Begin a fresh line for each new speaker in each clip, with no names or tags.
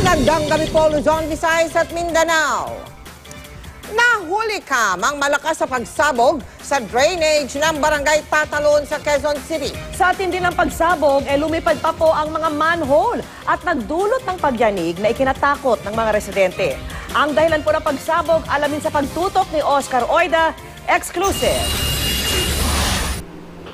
Magandang gabi po, Luzon, Visayas at Mindanao. Nahuli ang malakas sa pagsabog sa drainage ng Barangay Tatalon sa Quezon City.
Sa tindi ng pagsabog, lumipad pa po ang mga manhole at nagdulot ng pagyanig na ikinatakot ng mga residente. Ang dahilan po ng pagsabog, alamin sa pagtutok ni Oscar Oida, exclusive.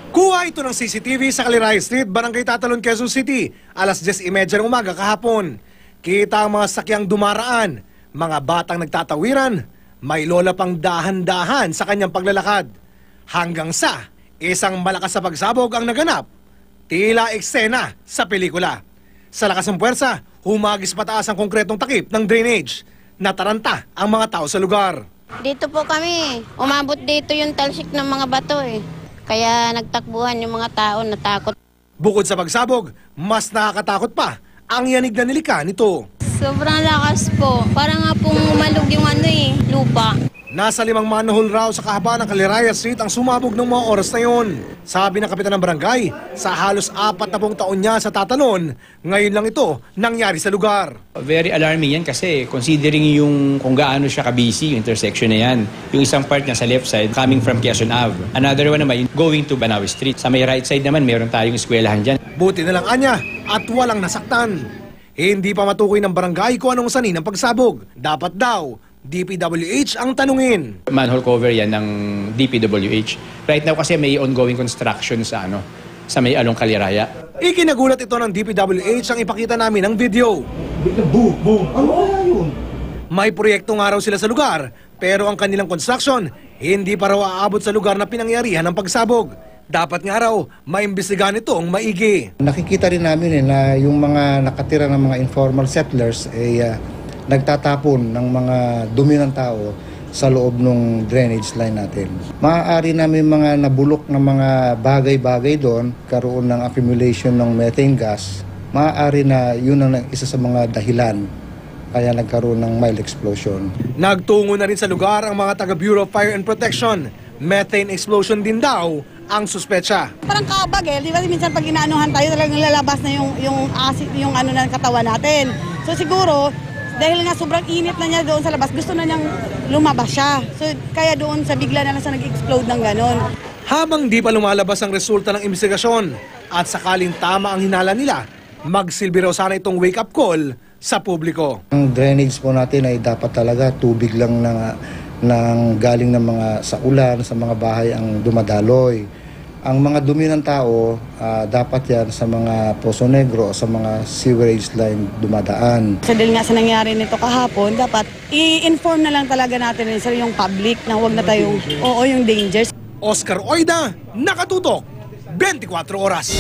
Kuha ito ng CCTV sa Caliray Street, Barangay Tatalon, Quezon City, alas 10:30 ng umaga kahapon. Kita ang mga sakyang dumaraan, mga batang nagtatawiran, may lola pang dahan-dahan sa kanyang paglalakad. Hanggang sa isang malakas sa pagsabog ang naganap, tila eksena sa pelikula. Sa lakas ng puwersa, humagis pataas ang konkretong takip ng drainage. Nataranta ang mga tao sa lugar.
Dito po kami, umabot dito yung talsik ng mga bato eh. Kaya nagtakbuhan yung mga tao, natakot.
Bukod sa pagsabog, mas nakakatakot pa ang yanig na nilika nito.
Sobrang lakas po. Parang nga pong umalog yung lupa.
Nasa 5 manhole raw sa kahabaan ng Caliray Street ang sumabog ng mga oras na yon. Sabi ng kapitan ng barangay, sa halos 40 taon niya sa Tatalon, ngayon lang ito nangyari sa lugar.
Very alarming yan kasi considering yung kung gaano siya kabisi, yung intersection na yan. Yung isang part niya sa left side, coming from Quezon Ave. Another one naman, going to Banawe Street. Sa may right side naman, meron tayong eskwelahan dyan.
Buti na lang anya at walang nasaktan. Hindi pa matukoy ng barangay kung anong sanhi ng pagsabog. Dapat daw, DPWH ang tanungin.
Manhole cover yan ng DPWH. Right now kasi may ongoing construction sa may Along Caliraya.
Ikinagulat ito ng DPWH ang ipakita namin ng video.
Ano kaya yun?
May proyekto nga raw sila sa lugar, pero ang kanilang construction hindi pa raw aabot sa lugar na pinangyarihan ng pagsabog. Dapat nga raw maimbestigahan itong maigi.
Nakikita rin namin na yung mga nakatira ng mga informal settlers nagtatapon ng mga dumi ng tao sa loob ng drainage line natin. Maaari namin mga nabulok na mga bagay-bagay doon, karoon ng accumulation ng methane gas. Maaari na yun ang isa sa mga dahilan kaya nagkaroon ng mild explosion.
Nagtungo na rin sa lugar ang mga taga Bureau of Fire and Protection. Methane explosion din daw ang suspetsa.
Parang kabag di ba? Minsan pag inaanuhan tayo talagang lalabas na yung acid, yung ng katawan natin. So siguro, dahil nga sobrang init na niya doon sa labas, gusto na niyang lumabas siya. So kaya doon sa bigla na lang sa nag-explode ng ganon.
Habang di pa lumalabas ang resulta ng investigasyon at sakaling tama ang hinala nila, magsilbi raw sana itong wake-up call sa publiko.
Ang drainage po natin ay dapat talaga tubig lang ng galing ng mga sa ulan, sa mga bahay ang dumadaloy. Ang mga dumi ng tao, dapat yan sa mga Poso Negro, sa mga sewerage line dumadaan.
So dahil nga sa nangyari nito kahapon, dapat i-inform na lang talaga natin yung public na huwag na tayong yung dangers.
Oscar Oida, nakatutok, 24 oras.